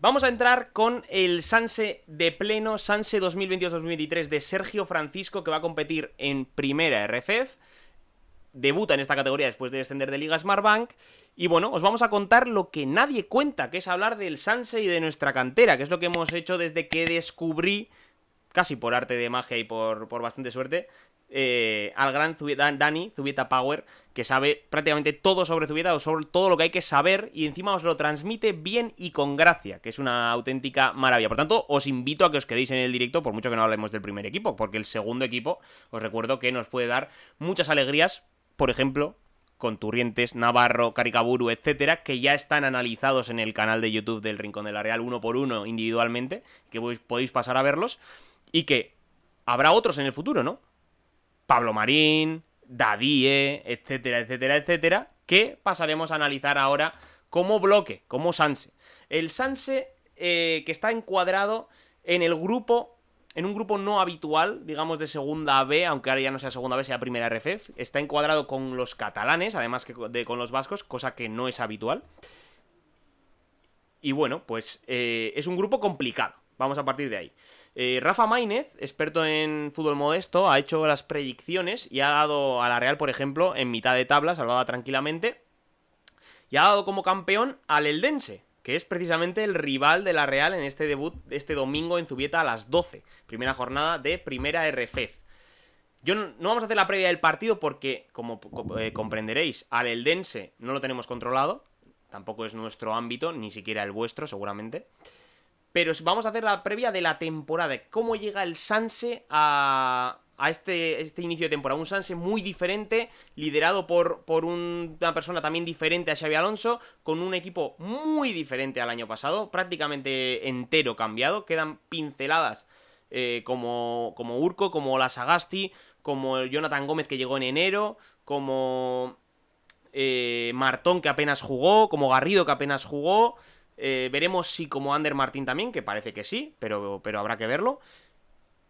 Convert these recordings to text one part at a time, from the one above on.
Vamos a entrar con el Sanse de pleno, Sanse 2022-2023 de Sergio Francisco, que va a competir en Primera RFF. Debuta en esta categoría después de descender de Liga Smartbank. Y bueno, os vamos a contar lo que nadie cuenta, que es hablar del Sanse y de nuestra cantera, que es lo que hemos hecho desde que descubrí, casi por arte de magia y por bastante suerte, al gran Dani, Zubieta Power, que sabe prácticamente todo sobre Zubieta, o sobre todo lo que hay que saber, y encima os lo transmite bien y con gracia, que es una auténtica maravilla. Por tanto, os invito a que os quedéis en el directo, por mucho que no hablemos del primer equipo, porque el segundo equipo, os recuerdo que nos puede dar muchas alegrías, por ejemplo, con Turrientes, Navarro, Caricaburu, etcétera, que ya están analizados en el canal de YouTube del Rincón de la Real, uno por uno, individualmente, que podéis pasar a verlos, y que habrá otros en el futuro, ¿no? Pablo Marín, Dadie, etcétera, etcétera, etcétera, que pasaremos a analizar ahora como bloque, como Sanse. El Sanse que está encuadrado en el grupo, en un grupo no habitual, digamos de segunda B, aunque ahora ya no sea segunda B, sea primera RFF, está encuadrado con los catalanes, además que con los vascos, cosa que no es habitual. Y bueno, pues es un grupo complicado, vamos a partir de ahí. Rafa Maínez, experto en fútbol modesto, ha hecho las predicciones y ha dado a la Real, por ejemplo, en mitad de tabla, salvada tranquilamente, y ha dado como campeón al Eldense, que es precisamente el rival de la Real en este debut de este domingo en Zubieta a las 12, primera jornada de Primera RFF. Yo no vamos a hacer la previa del partido porque, como comprenderéis, al Eldense no lo tenemos controlado, tampoco es nuestro ámbito, ni siquiera el vuestro, seguramente. Pero vamos a hacer la previa de la temporada, cómo llega el Sanse a este inicio de temporada. Un Sanse muy diferente, liderado por una persona también diferente a Xabi Alonso, con un equipo muy diferente al año pasado, prácticamente entero cambiado. Quedan pinceladas como Urco, como la Sagasti, como Jonathan Gómez que llegó en enero, como Martón que apenas jugó, como Garrido que apenas jugó. Veremos si como Ander Martín también, que parece que sí, pero habrá que verlo.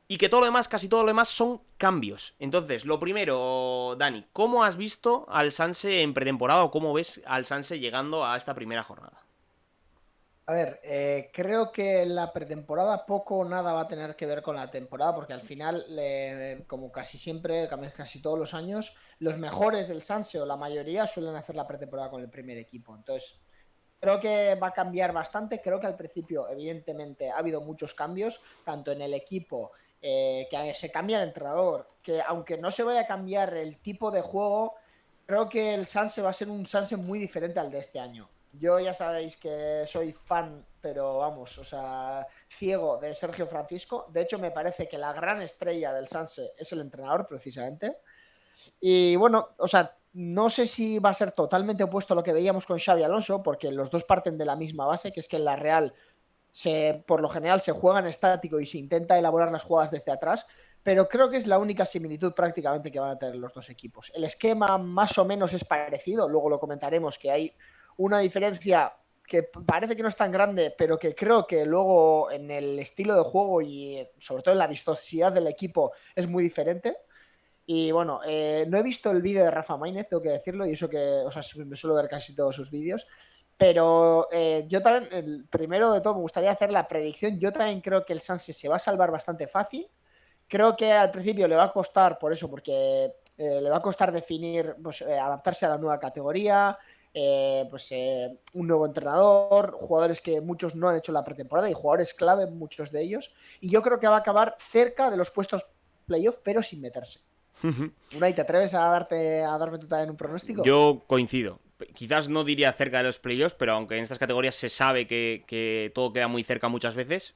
Y que todo lo demás, casi todo lo demás, son cambios. Entonces, lo primero, Dani, ¿cómo has visto al Sanse en pretemporada o cómo ves al Sanse llegando a esta primera jornada? A ver, creo que la pretemporada poco o nada va a tener que ver con la temporada, porque al final, como casi siempre, casi todos los años, los mejores del Sanse o la mayoría suelen hacer la pretemporada con el primer equipo. Entonces, creo que va a cambiar bastante. Creo que al principio, evidentemente, ha habido muchos cambios, tanto en el equipo, que se cambia el entrenador, que aunque no se vaya a cambiar el tipo de juego, creo que el Sanse va a ser un Sanse muy diferente al de este año. Yo ya sabéis que soy fan, pero vamos, o sea, ciego de Sergio Francisco. De hecho, me parece que la gran estrella del Sanse es el entrenador, precisamente. Y bueno, o sea, no sé si va a ser totalmente opuesto a lo que veíamos con Xabi Alonso, porque los dos parten de la misma base, que es que en la Real por lo general se juega en estático y se intenta elaborar las jugadas desde atrás, pero creo que es la única similitud prácticamente que van a tener los dos equipos. El esquema más o menos es parecido, luego lo comentaremos, que hay una diferencia que parece que no es tan grande, pero que creo que luego en el estilo de juego y sobre todo en la vistosidad del equipo es muy diferente. Y bueno, no he visto el vídeo de Rafa Maínez, tengo que decirlo, y eso que, o sea, me suelo ver casi todos sus vídeos. Pero yo también, primero de todo, me gustaría hacer la predicción. Yo también creo que el Sanse se va a salvar bastante fácil. Creo que al principio le va a costar, por eso, porque le va a costar definir, pues, adaptarse a la nueva categoría, un nuevo entrenador, jugadores que muchos no han hecho la pretemporada y jugadores clave, muchos de ellos. Y yo creo que va a acabar cerca de los puestos playoff, pero sin meterse. Unai, ¿te atreves a darme tú también un pronóstico? Yo coincido. Quizás no diría cerca de los playoffs, pero aunque en estas categorías se sabe que todo queda muy cerca muchas veces,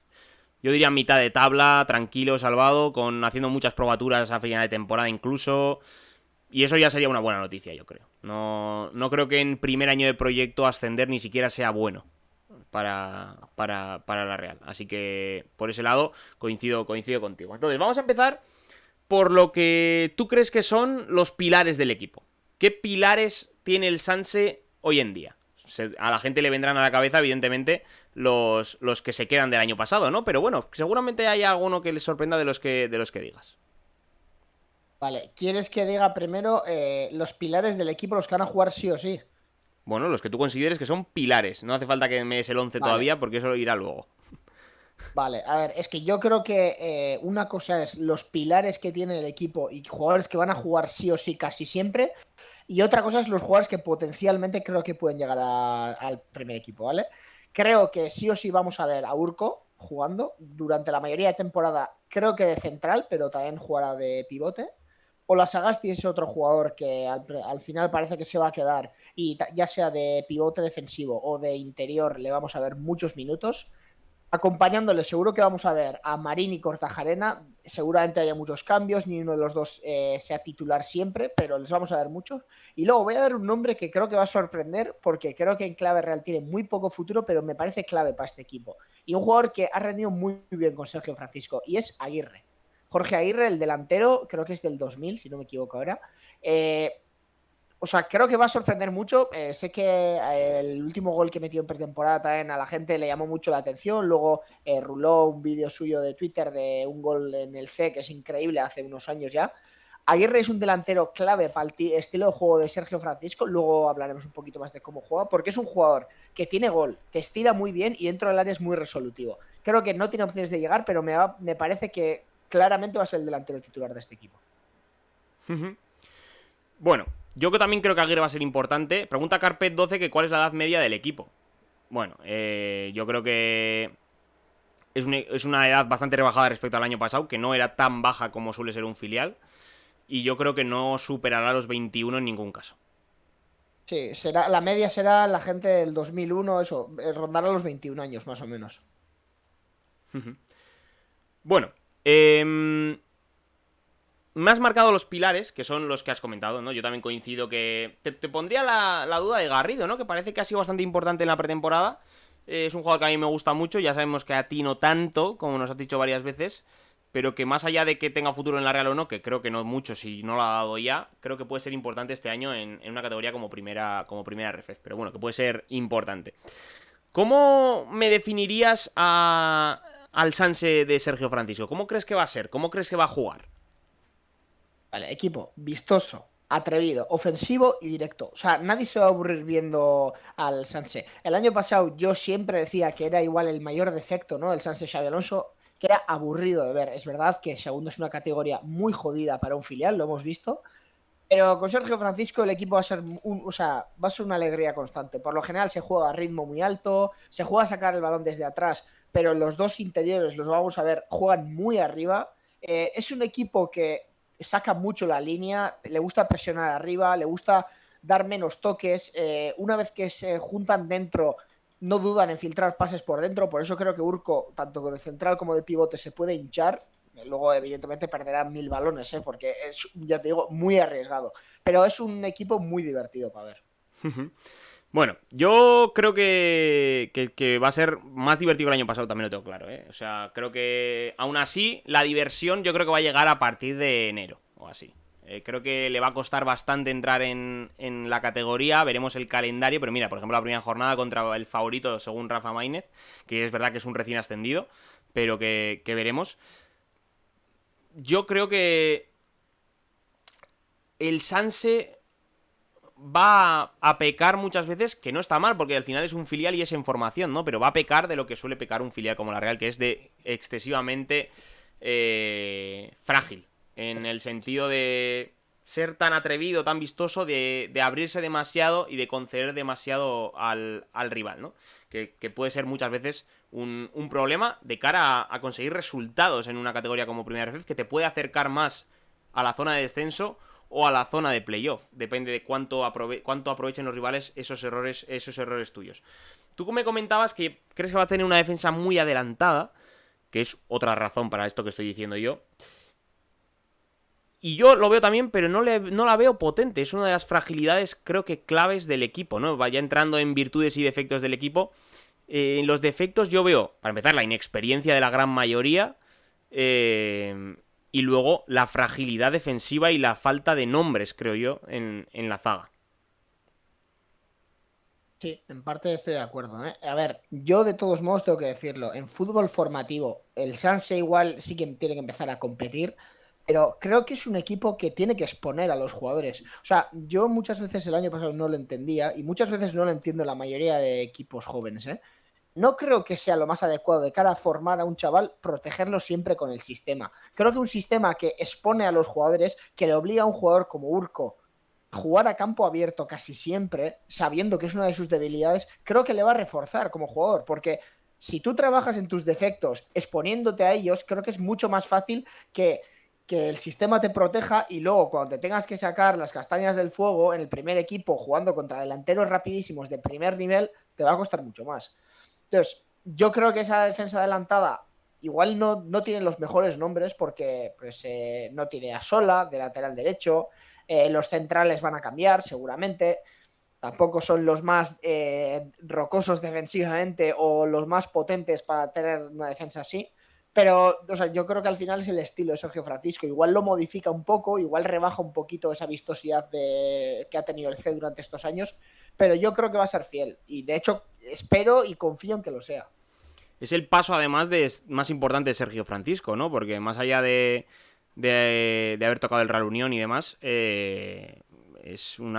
yo diría mitad de tabla, tranquilo, salvado, haciendo muchas probaturas a final de temporada incluso. Y eso ya sería una buena noticia, yo creo. No creo que en primer año de proyecto ascender ni siquiera sea bueno para la Real. Así que por ese lado coincido contigo. Entonces, vamos a empezar por lo que tú crees que son los pilares del equipo. ¿Qué pilares tiene el Sanse hoy en día? A la gente le vendrán a la cabeza, evidentemente, los que se quedan del año pasado, ¿no? Pero bueno, seguramente hay alguno que les sorprenda de los que digas. Vale, ¿quieres que diga primero los pilares del equipo, los que van a jugar sí o sí? Bueno, los que tú consideres que son pilares. No hace falta que me des el 11 Vale. todavía porque eso irá luego. Vale, a ver, es que yo creo que una cosa es los pilares que tiene el equipo y jugadores que van a jugar sí o sí casi siempre, y otra cosa es los jugadores que potencialmente creo que pueden llegar al primer equipo, ¿vale? Creo que sí o sí vamos a ver a Urco jugando durante la mayoría de temporada, creo que de central, pero también jugará de pivote. O la Sagasti es otro jugador que al final parece que se va a quedar y ya sea de pivote defensivo o de interior le vamos a ver muchos minutos. Acompañándole, seguro que vamos a ver a Marín y Kortajarena. Seguramente haya muchos cambios, ni uno de los dos sea titular siempre, pero les vamos a ver muchos. Y luego voy a dar un nombre que creo que va a sorprender, porque creo que en clave real tiene muy poco futuro, pero me parece clave para este equipo. Y un jugador que ha rendido muy bien con Sergio Francisco, y es Aguirre. Jorge Aguirre, el delantero, creo que es del 2000, si no me equivoco ahora. O sea, creo que va a sorprender mucho. Sé que el último gol que metió en pretemporada también a la gente le llamó mucho la atención. Luego ruló un vídeo suyo de Twitter de un gol en el C que es increíble hace unos años ya. Aguirre es un delantero clave para el estilo de juego de Sergio Francisco. Luego hablaremos un poquito más de cómo juega, porque es un jugador que tiene gol, te estira muy bien y dentro del área es muy resolutivo. Creo que no tiene opciones de llegar, pero me parece que claramente va a ser el delantero titular de este equipo. Bueno, yo también creo que Aguirre va a ser importante. Pregunta Carpet12 que cuál es la edad media del equipo. Bueno, yo creo que es una edad bastante rebajada respecto al año pasado, que no era tan baja como suele ser un filial. Y yo creo que no superará los 21 en ningún caso. Sí, la media será la gente del 2001, eso, rondará los 21 años más o menos. Bueno, me has marcado los pilares, que son los que has comentado, ¿no? Yo también coincido que... Te pondría la duda de Garrido, ¿no? Que parece que ha sido bastante importante en la pretemporada. Es un jugador que a mí me gusta mucho, ya sabemos que a ti no tanto, como nos has dicho varias veces, pero que más allá de que tenga futuro en la Real o no, que creo que no mucho si no lo ha dado ya, creo que puede ser importante este año en una categoría como primera RFF, pero bueno, que puede ser importante. ¿Cómo me definirías al Sanse de Sergio Francisco? ¿Cómo crees que va a ser? ¿Cómo crees que va a jugar? Vale, equipo vistoso, atrevido, ofensivo y directo. O sea, nadie se va a aburrir viendo al Sanse. El año pasado yo siempre decía que era igual el mayor defecto, ¿no? El Sanse Xabi Alonso, que era aburrido de ver. Es verdad que segundo es una categoría muy jodida para un filial, lo hemos visto. Pero con Sergio Francisco el equipo va a ser va a ser una alegría constante. Por lo general se juega a ritmo muy alto, se juega a sacar el balón desde atrás, pero los dos interiores los vamos a ver, juegan muy arriba. Es un equipo que saca mucho la línea, le gusta presionar arriba, le gusta dar menos toques. Una vez que se juntan dentro, no dudan en filtrar pases por dentro. Por eso creo que Urco, tanto de central como de pivote, se puede hinchar. Luego, evidentemente, perderán 1000 balones, porque es, ya te digo, muy arriesgado. Pero es un equipo muy divertido para ver. Bueno, yo creo que va a ser más divertido que el año pasado, también lo tengo claro, ¿eh? O sea, creo que aún así la diversión yo creo que va a llegar a partir de enero o así. Creo que le va a costar bastante entrar en la categoría, veremos el calendario, pero mira, por ejemplo, la primera jornada contra el favorito según Rafa Maínez, que es verdad que es un recién ascendido, pero que veremos. Yo creo que el Sanse va a pecar muchas veces, que no está mal, porque al final es un filial y es en formación, ¿no? Pero va a pecar de lo que suele pecar un filial como la Real, que es de excesivamente frágil, en el sentido de ser tan atrevido, tan vistoso, de abrirse demasiado y de conceder demasiado al rival, ¿no? Que puede ser muchas veces un problema de cara a conseguir resultados en una categoría como Primera Ref, que te puede acercar más a la zona de descenso o a la zona de playoff. Depende de cuánto aprovechen los rivales esos errores tuyos. Tú me comentabas que crees que va a tener una defensa muy adelantada, que es otra razón para esto que estoy diciendo yo. Y yo lo veo también, pero no la veo potente. Es una de las fragilidades, creo que claves del equipo, ¿no? Vaya entrando en virtudes y defectos del equipo. En los defectos yo veo, para empezar, la inexperiencia de la gran mayoría. Y luego la fragilidad defensiva y la falta de nombres, creo yo, en la zaga. Sí, en parte estoy de acuerdo, ¿eh? A ver, yo de todos modos tengo que decirlo. En fútbol formativo, el Sanse igual sí que tiene que empezar a competir. pero creo que es un equipo que tiene que exponer a los jugadores. O sea, yo muchas veces el año pasado no lo entendía y muchas veces no lo entiendo la mayoría de equipos jóvenes, ¿eh? No creo que sea lo más adecuado de cara a formar a un chaval, protegerlo siempre con el sistema. Creo que un sistema que expone a los jugadores, que le obliga a un jugador como Urco a jugar a campo abierto casi siempre, sabiendo que es una de sus debilidades, creo que le va a reforzar como jugador, porque si tú trabajas en tus defectos exponiéndote a ellos, creo que es mucho más fácil que el sistema te proteja y luego cuando te tengas que sacar las castañas del fuego en el primer equipo jugando contra delanteros rapidísimos de primer nivel, te va a costar mucho más. Entonces, yo creo que esa defensa adelantada igual no tiene los mejores nombres porque pues, no tiene a Sola de lateral derecho, los centrales van a cambiar seguramente, tampoco son los más rocosos defensivamente o los más potentes para tener una defensa así, pero o sea, yo creo que al final es el estilo de Sergio Francisco, igual lo modifica un poco, igual rebaja un poquito esa vistosidad que ha tenido el C durante estos años, pero yo creo que va a ser fiel y de hecho espero y confío en que lo sea. Es el paso, además, más importante de Sergio Francisco, ¿no? Porque más allá de haber tocado el Real Unión y demás, es un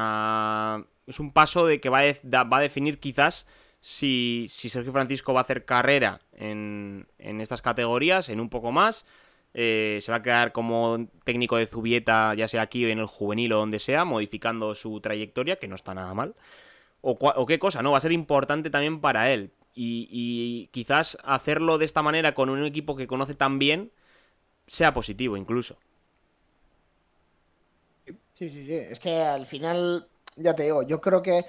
paso de que va a definir quizás si Sergio Francisco va a hacer carrera en estas categorías, en un poco más. Se va a quedar como técnico de Zubieta, ya sea aquí en el juvenil o donde sea, modificando su trayectoria, que no está nada mal. O qué cosa, ¿no? Va a ser importante también para él. Y quizás hacerlo de esta manera con un equipo que conoce tan bien sea positivo incluso. Sí, sí, sí. Es que al final, ya te digo, yo creo que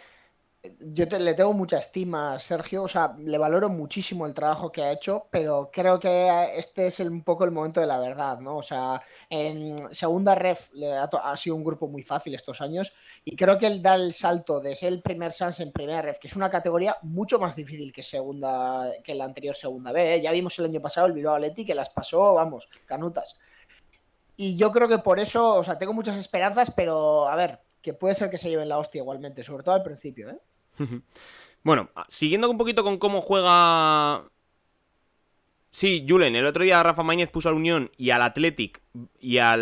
le tengo mucha estima a Sergio, o sea, le valoro muchísimo el trabajo que ha hecho, pero creo que este es un poco el momento de la verdad, ¿no? O sea, en segunda ref ha sido un grupo muy fácil estos años y creo que él da el salto de ser el primer Sans en primera ref, que es una categoría mucho más difícil que la anterior segunda B, ¿eh? Ya vimos el año pasado el Bilbao Athletic que las pasó, vamos, canutas. Y yo creo que por eso, o sea, tengo muchas esperanzas, pero a ver, que puede ser que se lleven la hostia igualmente, sobre todo al principio, ¿eh? Bueno, siguiendo un poquito con cómo juega. Sí, Julen, el otro día Rafa Maínez puso al Unión y al Athletic y a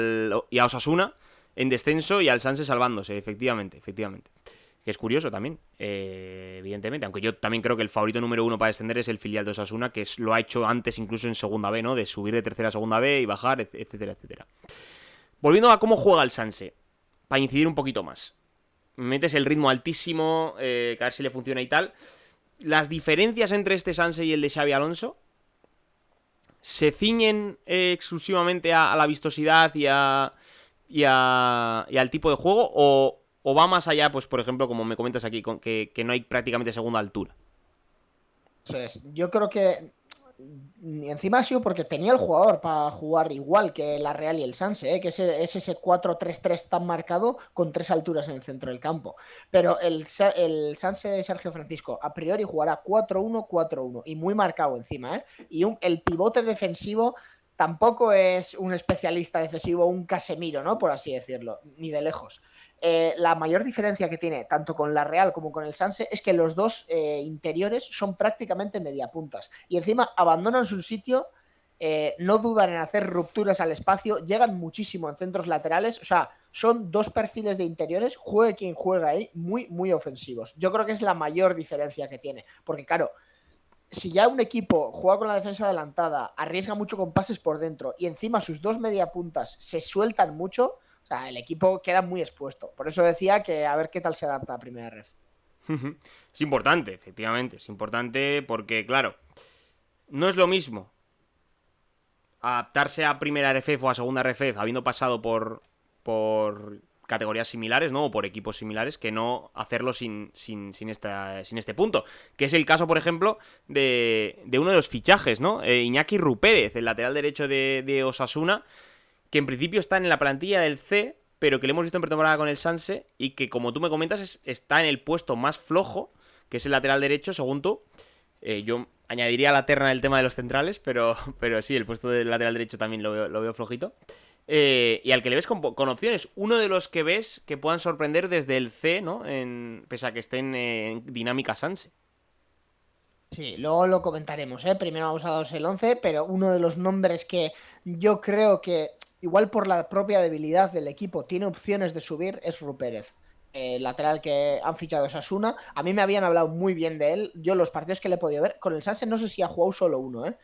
Osasuna en descenso y al Sanse salvándose, efectivamente, efectivamente. Que es curioso también, evidentemente. Aunque yo también creo que el favorito número uno para descender es el filial de Osasuna, que lo ha hecho antes incluso en segunda B, ¿no? De subir de tercera a segunda B y bajar, etcétera, etcétera. Volviendo a cómo juega el Sanse, para incidir un poquito más. Metes el ritmo altísimo, que a ver si le funciona y tal. Las diferencias entre este Sanse y el de Xavi Alonso se ciñen exclusivamente a la vistosidad y al tipo de juego o va más allá, pues por ejemplo, como me comentas aquí, que no hay prácticamente segunda altura. Eso es. Yo creo que encima ha sido porque tenía el jugador para jugar igual que la Real y el Sanse, ¿eh? Que es ese 4-3-3 tan marcado con tres alturas en el centro del campo. Pero el Sanse de Sergio Francisco a priori jugará 4-1-4-1 y muy marcado encima, ¿eh? Y el pivote defensivo tampoco es un especialista defensivo, un Casemiro, ¿no? Por así decirlo, ni de lejos. La mayor diferencia que tiene tanto con la Real como con el Sanse es que los dos interiores son prácticamente mediapuntas y encima abandonan su sitio, no dudan en hacer rupturas al espacio, llegan muchísimo en centros laterales, o sea, son dos perfiles de interiores, juegue quien juega ahí, muy, muy ofensivos. Yo creo que es la mayor diferencia que tiene, porque claro, si ya un equipo juega con la defensa adelantada, arriesga mucho con pases por dentro y encima sus dos mediapuntas se sueltan mucho, o sea, el equipo queda muy expuesto. Por eso decía que a ver qué tal se adapta a primera ref. Es importante, efectivamente, es importante porque, claro, no es lo mismo adaptarse a primera RFF o a segunda RFF habiendo pasado por categorías similares, ¿no? O por equipos similares, que no hacerlo sin este punto. Que es el caso, por ejemplo, de uno de los fichajes, ¿no? Iñaki Rupérez, el lateral derecho de Osasuna, que en principio está en la plantilla del C, pero que le hemos visto en pretemporada con el Sanse y que, como tú me comentas, está en el puesto más flojo, que es el lateral derecho, según tú. Yo añadiría la terna del tema de los centrales, pero sí, el puesto del lateral derecho también lo veo flojito. Y al que le ves con opciones. Uno de los que ves que puedan sorprender desde el C, ¿no? Pese a que estén en dinámica Sanse. Sí, luego lo comentaremos, ¿eh? Primero vamos a daros el 11, pero uno de los nombres que yo creo que igual por la propia debilidad del equipo, tiene opciones de subir, es Ru Pérez. Lateral que han fichado Osasuna. A mí me habían hablado muy bien de él. Yo los partidos que le he podido ver, con el Sanse no sé si ha jugado solo uno, ¿eh?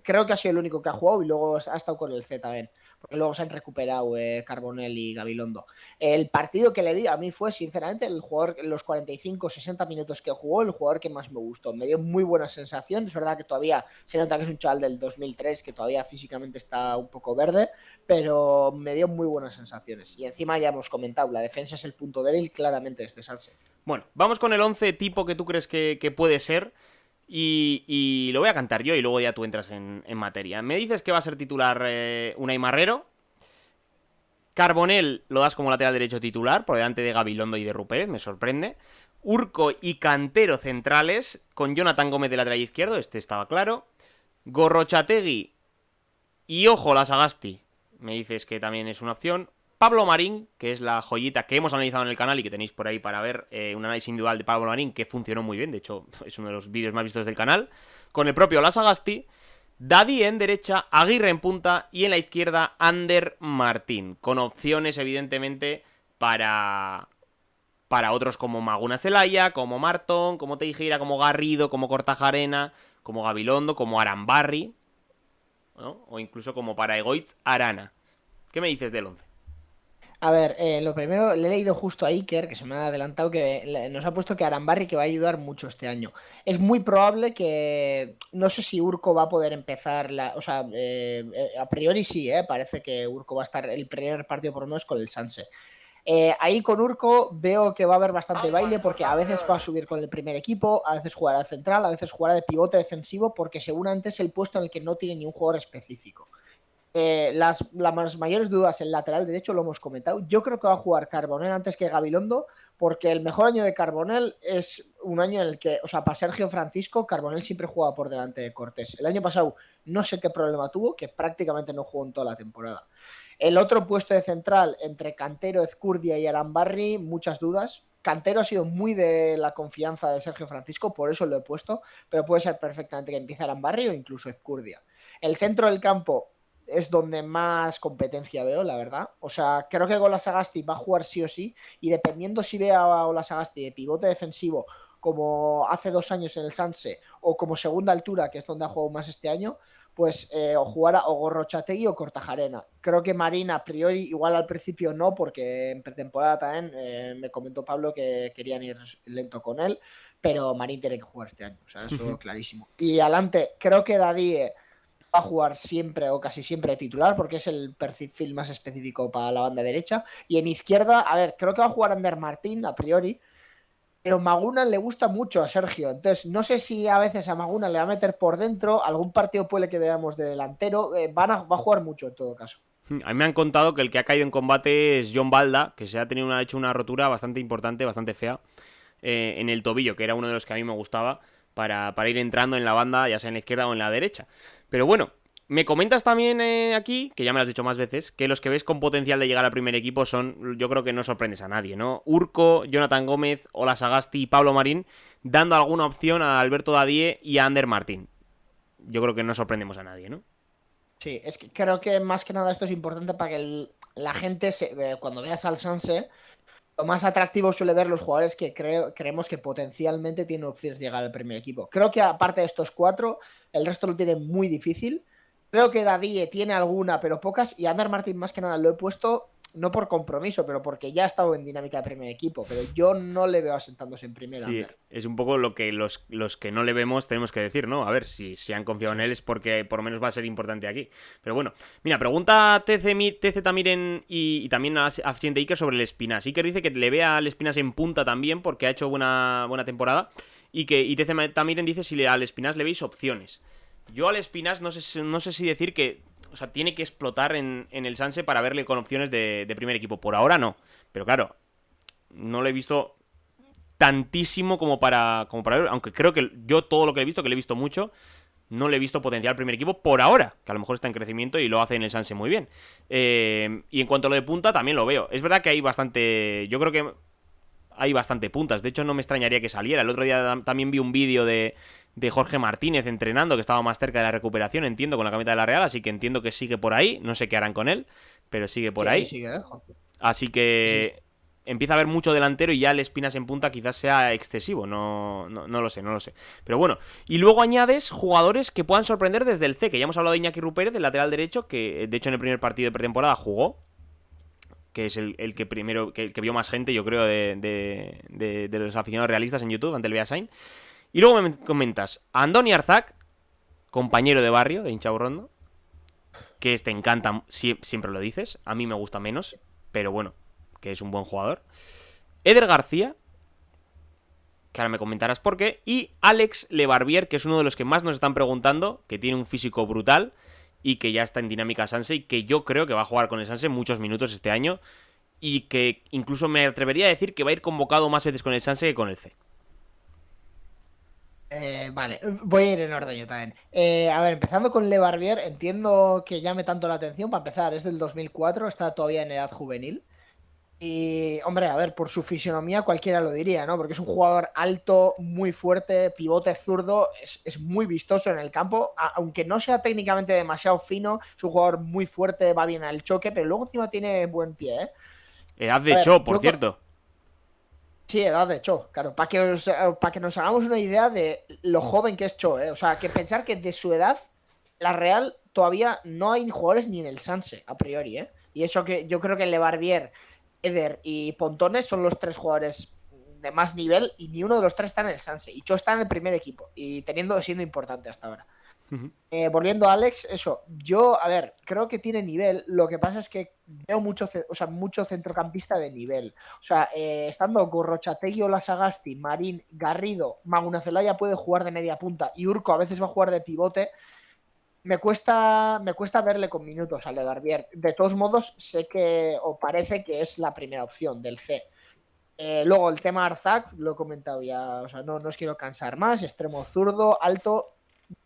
Creo que ha sido el único que ha jugado y luego ha estado con el Z también. Porque luego se han recuperado Carbonell y Gabilondo. El partido que le di a mí fue, sinceramente, el jugador, los 45-60 minutos que jugó, el jugador que más me gustó. Me dio muy buena sensación. Es verdad que todavía se nota que es un chaval del 2003, que todavía físicamente está un poco verde, pero me dio muy buenas sensaciones. Y encima ya hemos comentado, la defensa es el punto débil claramente de este Sanse. Bueno, vamos con el 11 tipo que tú crees que puede ser. Y lo voy a cantar yo y luego ya tú entras en materia. Me dices que va a ser titular Unai Marrero. Carbonell lo das como lateral derecho titular, por delante de Gabilondo y de Rupert, me sorprende. Urco y Cantero centrales, con Jonathan Gómez de lateral izquierdo, este estaba claro. Gorrochategui y ojo, la Sagasti, me dices que también es una opción. Pablo Marín, que es la joyita que hemos analizado en el canal y que tenéis por ahí para ver un análisis individual de Pablo Marín, que funcionó muy bien, de hecho es uno de los vídeos más vistos del canal. Con el propio La Sagasti. Daddy en derecha, Aguirre en punta y en la izquierda Ander Martín, con opciones evidentemente para otros como Maguna Zelaya, como Martón, como Teijeira, como Garrido, como Cortajarena, como Gabilondo, como Arambarri, ¿no? O incluso como para Egoitz Arana. ¿Qué me dices del 11? A ver, lo primero, le he leído justo a Iker, que se me ha adelantado, que nos ha puesto que Arambarri que va a ayudar mucho este año. Es muy probable que, no sé si Urco va a poder empezar, o sea, a priori sí, parece que Urco va a estar el primer partido por lo menos con el Sanse. Ahí con Urco veo que va a haber bastante baile porque a veces va a subir con el primer equipo, a veces jugará de central, a veces jugará de pivote defensivo porque seguramente es el puesto en el que no tiene ni un jugador específico. Las mayores dudas, el lateral derecho lo hemos comentado. Yo creo que va a jugar Carbonell antes que Gabilondo, porque el mejor año de Carbonell es un año en el que, o sea, para Sergio Francisco, Carbonell siempre juega por delante de Cortés. El año pasado no sé qué problema tuvo, que prácticamente no jugó en toda la temporada. El otro puesto de central entre Cantero, Ezcurdia y Arambarri, muchas dudas. Cantero ha sido muy de la confianza de Sergio Francisco, por eso lo he puesto, pero puede ser perfectamente que empiece Arambarri o incluso Ezcurdia. El centro del campo es donde más competencia veo, la verdad. O sea, creo que Gola Sagasti va a jugar sí o sí, y dependiendo si ve a Gola Sagasti de pivote defensivo como hace 2 años en el Sanse o como segunda altura, que es donde ha jugado más este año, pues o jugará o Gorrochategui o Cortajarena. Creo que Marín a priori, igual al principio no, porque en pretemporada también me comentó Pablo que querían ir lento con él, pero Marín tiene que jugar este año, o sea, eso clarísimo. Y adelante, creo que Daddy va a jugar siempre o casi siempre titular porque es el perfil más específico para la banda derecha. Y en izquierda, a ver, creo que va a jugar Ander Martín a priori, pero Maguna le gusta mucho a Sergio. Entonces, no sé si a veces a Maguna le va a meter por dentro, algún partido puede que veamos de delantero. Va a jugar mucho en todo caso. A mí me han contado que el que ha caído en combate es John Balda, que se ha hecho una rotura bastante importante, bastante fea, en el tobillo, que era uno de los que a mí me gustaba para ir entrando en la banda, ya sea en la izquierda o en la derecha. Pero bueno, me comentas también aquí, que ya me lo has dicho más veces, que los que ves con potencial de llegar al primer equipo son, yo creo que no sorprendes a nadie, ¿no? Urco, Jonathan Gómez, Ola Sagasti y Pablo Marín, dando alguna opción a Alberto Dadie y a Ander Martín. Yo creo que no sorprendemos a nadie, ¿no? Sí, es que creo que más que nada esto es importante para que la gente, cuando veas al Sanse, lo más atractivo suele ver los jugadores que creemos que potencialmente tienen opciones de llegar al primer equipo. Creo que aparte de estos 4, el resto lo tiene muy difícil. Creo que Dadie tiene alguna, pero pocas. Y Ander Martín, más que nada, lo he puesto no por compromiso, pero porque ya ha estado en dinámica de primer equipo. Pero yo no le veo asentándose en primera. Sí, Ander. es un poco lo que los que no le vemos tenemos que decir, ¿no? A ver, si han confiado en él es porque por lo menos va a ser importante aquí. Pero bueno, mira, pregunta TC Tamiren y también a Siguiente Iker sobre el Espinas. Iker dice que le ve al Espinas en punta también porque ha hecho buena temporada. Y TC Tamiren dice si al Espinas le veis opciones. Yo al Espinas no sé si decir que, o sea, tiene que explotar en el Sanse para verle con opciones de primer equipo. Por ahora no. Pero claro, no lo he visto tantísimo como para ver. Aunque creo que yo todo lo que le he visto, que le he visto mucho, no le he visto potencial al primer equipo por ahora. Que a lo mejor está en crecimiento y lo hace en el Sanse muy bien. Y en cuanto a lo de punta, también lo veo. Es verdad que hay bastante. Yo creo que hay bastante puntas. De hecho, no me extrañaría que saliera. El otro día también vi un vídeo de Jorge Martínez entrenando, que estaba más cerca de la recuperación, entiendo, con la camiseta de la Real, así que entiendo que sigue por ahí. No sé qué harán con él, pero sigue por Sí, ahí ahí. sigue, ¿eh? Así Sí, que empieza a haber mucho delantero y ya el Espinas en punta quizás sea excesivo. No lo sé, no lo sé. Pero bueno, y luego añades jugadores que puedan sorprender desde el C, que ya hemos hablado de Iñaki Rupérez, del lateral derecho, que de hecho en el primer partido de pretemporada jugó, que es el que primero, que vio más gente, yo creo, de los aficionados realistas en YouTube ante el Beasain. Y luego me comentas a Andoni Arzac, compañero de barrio de Inchaurrondo, que te encanta, siempre lo dices, a mí me gusta menos, pero bueno, que es un buen jugador. Eder García, que ahora me comentarás por qué, y Alex Lebarbier, que es uno de los que más nos están preguntando, que tiene un físico brutal y que ya está en dinámica Sanse y que yo creo que va a jugar con el Sanse muchos minutos este año y que incluso me atrevería a decir que va a ir convocado más veces con el Sanse que con el C. Vale, voy a ir en orden yo también. A ver, empezando con Le Barbier, entiendo que llame tanto la atención. Para empezar, es del 2004, está todavía en edad juvenil. Y, hombre, a ver, por su fisionomía cualquiera lo diría, ¿no? Porque es un jugador alto, muy fuerte, pivote zurdo, es muy vistoso en el campo, aunque no sea técnicamente demasiado fino, es un jugador muy fuerte, va bien al choque, pero luego encima tiene buen pie, ¿eh? Edad A de ver, Cho, por cierto. Sí, edad de Cho, claro, para que nos hagamos una idea de lo joven que es Cho, ¿eh? O sea, que pensar que de su edad, la Real todavía no hay jugadores ni en el Sanse, a priori, ¿eh? Y eso que yo creo que Le Barbier, Eder y Pontones son los tres jugadores de más nivel y ni uno de los tres está en el Sanse. Y Cho está en el primer equipo y siendo importante hasta ahora. Volviendo a Alex, eso, yo, a ver, creo que tiene nivel, lo que pasa es que veo mucho centrocampista de nivel. O sea, estando Gorrochategui o Lasagasti, Marín, Garrido, Maguna Zelaya puede jugar de media punta y Urco a veces va a jugar de pivote. Me cuesta verle con minutos al de Barbier. De todos modos, sé que, o parece que es la primera opción del C. Luego el tema Arzac, lo he comentado ya, o sea, no os quiero cansar más, extremo zurdo, alto.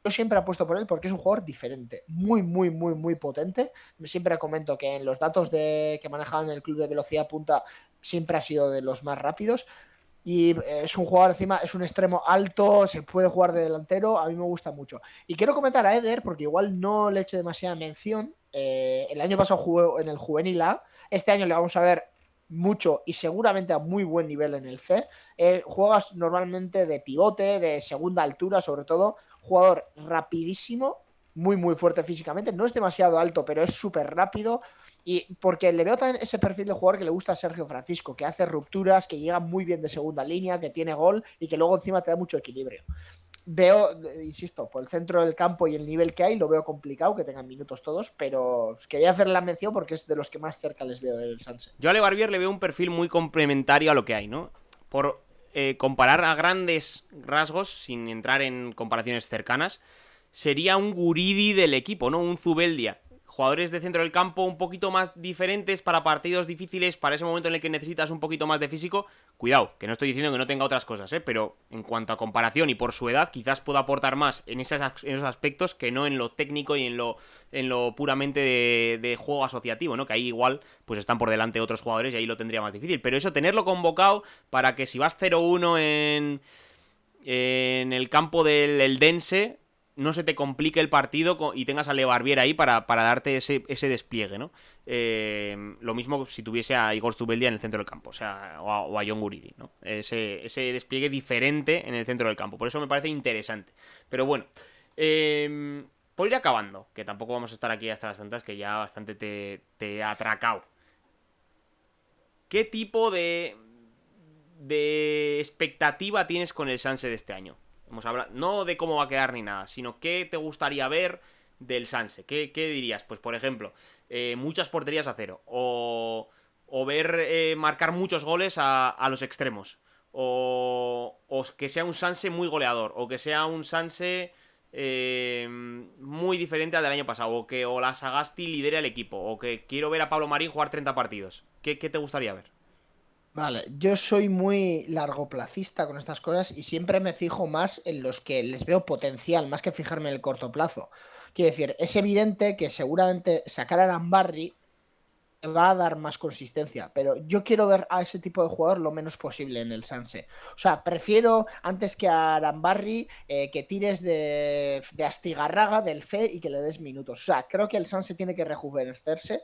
Yo siempre apuesto por él porque es un jugador diferente, muy, muy, muy, muy potente. Siempre comento que en los datos que manejaba en el club de velocidad punta siempre ha sido de los más rápidos. Y es un jugador encima, es un extremo alto, se puede jugar de delantero, a mí me gusta mucho. Y quiero comentar a Eder, porque igual no le he hecho demasiada mención. El año pasado jugó en el Juvenil A, este año le vamos a ver mucho y seguramente a muy buen nivel en el C. Juegas normalmente de pivote, de segunda altura, sobre todo. Jugador rapidísimo, muy, muy fuerte físicamente. No es demasiado alto, pero es súper rápido. Y porque le veo también ese perfil de jugador que le gusta a Sergio Francisco, que hace rupturas, que llega muy bien de segunda línea, que tiene gol y que luego encima te da mucho equilibrio. Veo, insisto, por el centro del campo y el nivel que hay, lo veo complicado que tengan minutos todos, pero quería hacer la mención porque es de los que más cerca les veo del Sanse. Yo a Le Barbier le veo un perfil muy complementario a lo que hay, ¿no? Por comparar a grandes rasgos, sin entrar en comparaciones cercanas, sería un Guridi del equipo, ¿no? Un Zubeldia. Jugadores de centro del campo un poquito más diferentes para partidos difíciles, para ese momento en el que necesitas un poquito más de físico. Cuidado, que no estoy diciendo que no tenga otras cosas, pero en cuanto a comparación y por su edad, quizás pueda aportar más en esos aspectos que no en lo técnico y en lo puramente de juego asociativo, ¿no? Que ahí igual pues están por delante otros jugadores y ahí lo tendría más difícil. Pero eso, tenerlo convocado para que si vas 0-1 en el campo del Eldense no se te complique el partido y tengas a Le Barbier ahí para darte ese despliegue, ¿no? Lo mismo si tuviese a Igor Zubeldia en el centro del campo, o sea, o a John Guridi, ¿no? Ese despliegue diferente en el centro del campo. Por eso me parece interesante. Pero bueno, por ir acabando, que tampoco vamos a estar aquí hasta las tantas, que ya bastante te he atracado. ¿Qué tipo de expectativa tienes con el Sanse de este año? Hemos hablado, no de cómo va a quedar ni nada, sino qué te gustaría ver del Sanse. ¿Qué dirías? Pues por ejemplo, muchas porterías a cero. O ver marcar muchos goles a los extremos. O que sea un Sanse muy goleador. O que sea un Sanse muy diferente al del año pasado. O que la Sagasti lidere al equipo. O que quiero ver a Pablo Marín jugar 30 partidos. ¿Qué te gustaría ver? Vale, yo soy muy largoplacista con estas cosas y siempre me fijo más en los que les veo potencial, más que fijarme en el corto plazo. Quiero decir, es evidente que seguramente sacar a Arambarri va a dar más consistencia, pero yo quiero ver a ese tipo de jugador lo menos posible en el Sanse. O sea, prefiero antes que a Arambarri que tires de Astigarraga, del C y que le des minutos. O sea, creo que el Sanse tiene que rejuvenecerse.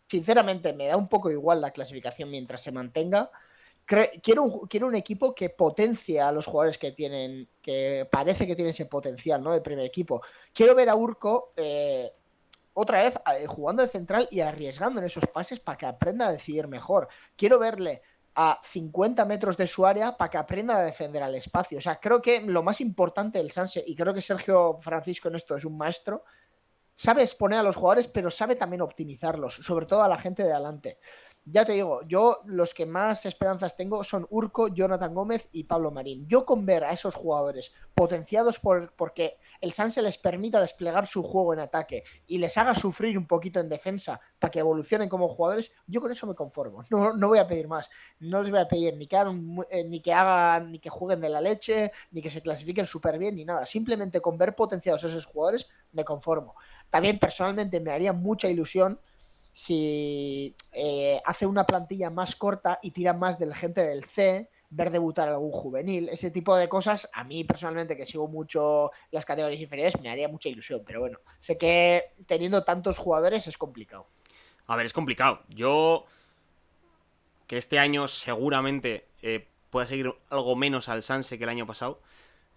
Sinceramente, me da un poco igual la clasificación mientras se mantenga. Quiero un equipo que potencie a los jugadores que tienen, que parece que tienen ese potencial, ¿no? De primer equipo. Quiero ver a Urco otra vez jugando de central y arriesgando en esos pases para que aprenda a decidir mejor. Quiero verle a 50 metros de su área para que aprenda a defender al espacio. O sea, creo que lo más importante del Sanse, y creo que Sergio Francisco en esto es un maestro, sabe exponer a los jugadores, pero sabe también optimizarlos, sobre todo a la gente de adelante. Ya te digo, yo los que más esperanzas tengo son Urco, Jonathan Gómez y Pablo Marín. Yo con ver a esos jugadores potenciados porque el Sanse les permita desplegar su juego en ataque y les haga sufrir un poquito en defensa para que evolucionen como jugadores, yo con eso me conformo. No voy a pedir más. No les voy a pedir ni que hagan, ni que jueguen de la leche, ni que se clasifiquen súper bien, ni nada. Simplemente con ver potenciados a esos jugadores me conformo. También personalmente me haría mucha ilusión si hace una plantilla más corta y tira más del gente del C, ver debutar a algún juvenil, ese tipo de cosas, a mí personalmente que sigo mucho las categorías inferiores me haría mucha ilusión, pero bueno, sé que teniendo tantos jugadores es complicado. A ver, es complicado. Yo, que este año seguramente pueda seguir algo menos al Sanse que el año pasado,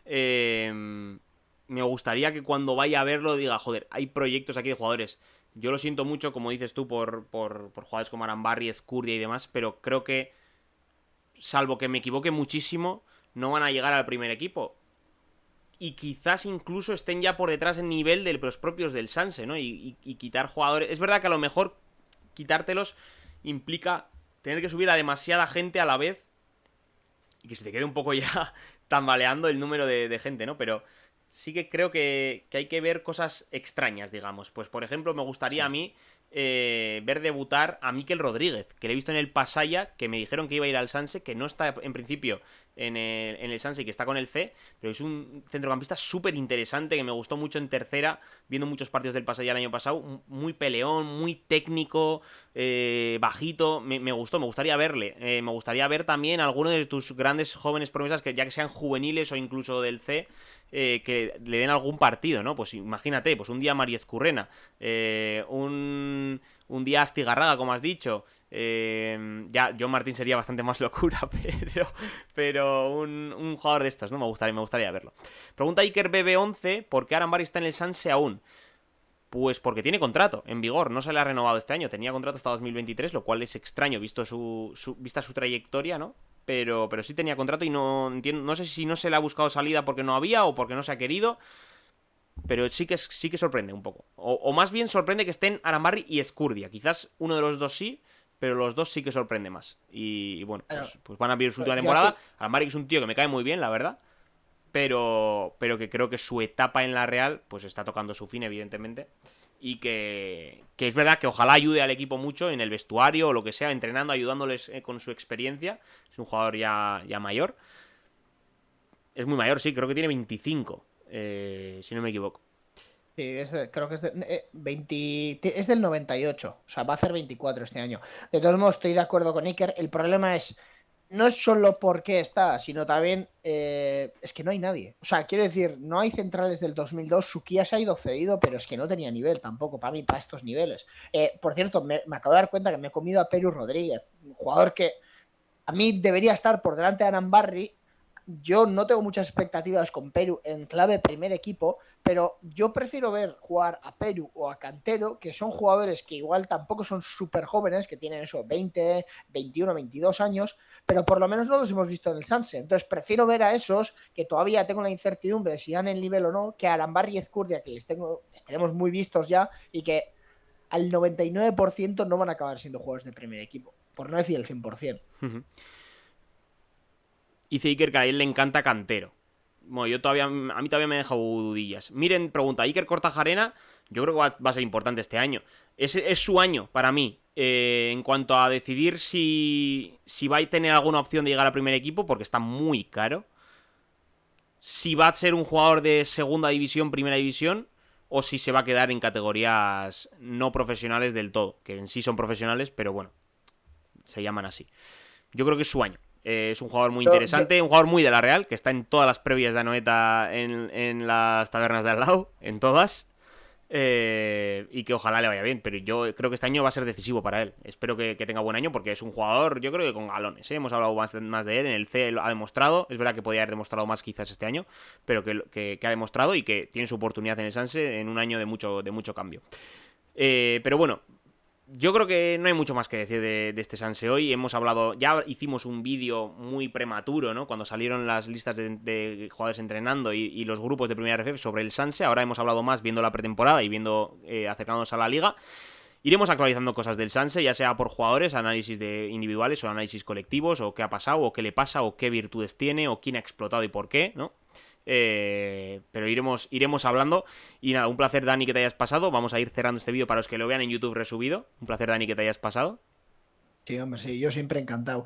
me gustaría que cuando vaya a verlo diga, joder, hay proyectos aquí de jugadores. Yo lo siento mucho, como dices tú, por jugadores como Arambarri, Ezcurdia y demás, pero creo que, salvo que me equivoque muchísimo, no van a llegar al primer equipo. Y quizás incluso estén ya por detrás en nivel de los propios del Sanse, ¿no? Y quitar jugadores. Es verdad que a lo mejor quitártelos implica tener que subir a demasiada gente a la vez y que se te quede un poco ya tambaleando el número de gente, ¿no? Pero sí que creo que hay que ver cosas extrañas, digamos. Pues, por ejemplo, me gustaría a Sí. mí ver debutar a Mikel Rodríguez, que le he visto en el Pasaya, que me dijeron que iba a ir al Sanse, que no está en principio en el Sanse y que está con el C, pero es un centrocampista súper interesante, que me gustó mucho en tercera, viendo muchos partidos del Pasaya el año pasado, muy peleón, muy técnico, bajito, me gustó, me gustaría verle. Me gustaría ver también a alguno de tus grandes jóvenes promesas, que ya que sean juveniles o incluso del C, que le den algún partido, ¿no? Pues imagínate, pues un día Mariez Currena, un día Astigarraga, como has dicho. Ya, John Martín sería bastante más locura, pero un jugador de estos, ¿no? Me gustaría verlo. Pregunta Iker BB11, ¿por qué Arambarri está en el Sanse aún? Pues porque tiene contrato en vigor, no se le ha renovado este año, tenía contrato hasta 2023, lo cual es extraño vista su trayectoria, ¿no? Pero sí tenía contrato y no entiendo, no sé si no se le ha buscado salida porque no había o porque no se ha querido, pero sí que sorprende un poco. O más bien sorprende que estén Arambarri y Ezcurdia, quizás uno de los dos sí, pero los dos sí que sorprende más. Y bueno, Bueno, pues van a vivir su última yo temporada. aquí, Arambarri es un tío que me cae muy bien, la verdad, pero que creo que su etapa en la Real pues está tocando su fin, evidentemente. Y que es verdad que ojalá ayude al equipo mucho en el vestuario o lo que sea, entrenando, ayudándoles con su experiencia. Es un jugador ya mayor. Es muy mayor, sí, creo que tiene 25, si no me equivoco. sí, creo que es, es del 98, o sea, va a hacer 24 este año. De todos modos, estoy de acuerdo con Iker. El problema es, no es solo por qué está, sino también es que no hay nadie. O sea, quiero decir, no hay centrales del 2002. Suquía se ha ido cedido, pero es que no tenía nivel tampoco para mí, para estos niveles. Por cierto, me acabo de dar cuenta que me he comido a Perú Rodríguez, un jugador que a mí debería estar por delante de Anambarri. Yo no tengo muchas expectativas con Perú en clave primer equipo, pero yo prefiero ver jugar a Perú o a Cantero, que son jugadores que igual tampoco son súper jóvenes, que tienen eso, 20, 21, 22 años, pero por lo menos no los hemos visto en el Sanse. Entonces prefiero ver a esos, que todavía tengo la incertidumbre de si dan el nivel o no, que a Arambar y Ezcurdia, que les tenemos muy vistos ya y que al 99% no van a acabar siendo jugadores de primer equipo, por no decir el 100%. Dice Iker que a él le encanta Cantero. Bueno, a mí todavía me deja dudillas. Miren, pregunta, Iker Kortajarena, yo creo que va a ser importante este año. Es su año para mí, en cuanto a decidir si va a tener alguna opción de llegar al primer equipo, porque está muy caro. Si va a ser un jugador de segunda división, primera división, o si se va a quedar en categorías no profesionales del todo, que en sí son profesionales, pero bueno, se llaman así. Yo creo que es su año. Es un jugador muy interesante, un jugador muy de la Real, que está en todas las previas de Anoeta en las tabernas de al lado, en todas. Y que ojalá le vaya bien, pero yo creo que este año va a ser decisivo para él. Espero que tenga buen año porque es un jugador, yo creo que con galones, ¿eh? Hemos hablado más de él, en el C lo ha demostrado. Es verdad que podía haber demostrado más quizás este año, pero que ha demostrado y que tiene su oportunidad en el Sanse en un año de mucho cambio. Pero bueno, yo creo que no hay mucho más que decir de este Sanse hoy. Hemos hablado, ya hicimos un vídeo muy prematuro, ¿no? Cuando salieron las listas de jugadores entrenando y los grupos de Primera RF sobre el Sanse. Ahora hemos hablado más viendo la pretemporada y viendo acercándonos a la liga. Iremos actualizando cosas del Sanse, ya sea por jugadores, análisis de individuales o análisis colectivos, o qué ha pasado, o qué le pasa, o qué virtudes tiene, o quién ha explotado y por qué, ¿no? Pero iremos hablando. Y nada, un placer, Dani, que te hayas pasado. Vamos a ir cerrando este vídeo para los que lo vean en YouTube resubido. Un placer, Dani, que te hayas pasado. Sí, hombre, sí, yo siempre encantado.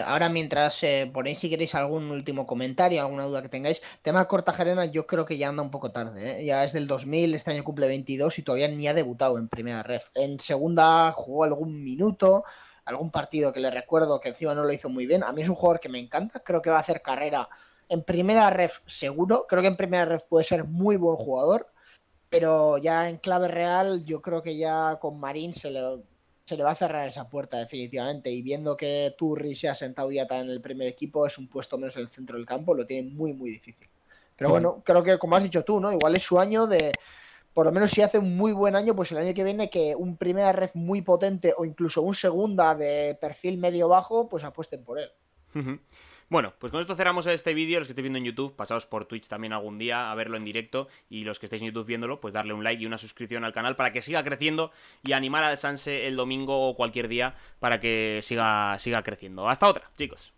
Ahora, mientras ponéis si queréis algún último comentario, alguna duda que tengáis, tema Kortajarena, yo creo que ya anda un poco tarde, ¿eh? Ya es del 2000, este año cumple 22 y todavía ni ha debutado en primera ref. En segunda jugó algún minuto, algún partido que le recuerdo que encima no lo hizo muy bien. A mí es un jugador que me encanta, creo que va a hacer carrera en primera ref seguro, creo que en primera ref puede ser muy buen jugador, pero ya en clave real yo creo que ya con Marín se le va a cerrar esa puerta definitivamente, y viendo que Turri se ha sentado ya en el primer equipo, es un puesto menos en el centro del campo, lo tiene muy difícil. Pero bueno, creo que como has dicho tú, ¿no? Igual es su año de, por lo menos si hace un muy buen año, pues el año que viene que un primera ref muy potente o incluso un segunda de perfil medio bajo, pues apuesten por él. Bueno, pues con esto cerramos este vídeo. Los que estéis viendo en YouTube, pasaos por Twitch también algún día a verlo en directo. Y los que estéis en YouTube viéndolo, pues darle un like y una suscripción al canal para que siga creciendo y animar al Sanse el domingo o cualquier día para que siga creciendo. Hasta otra, chicos.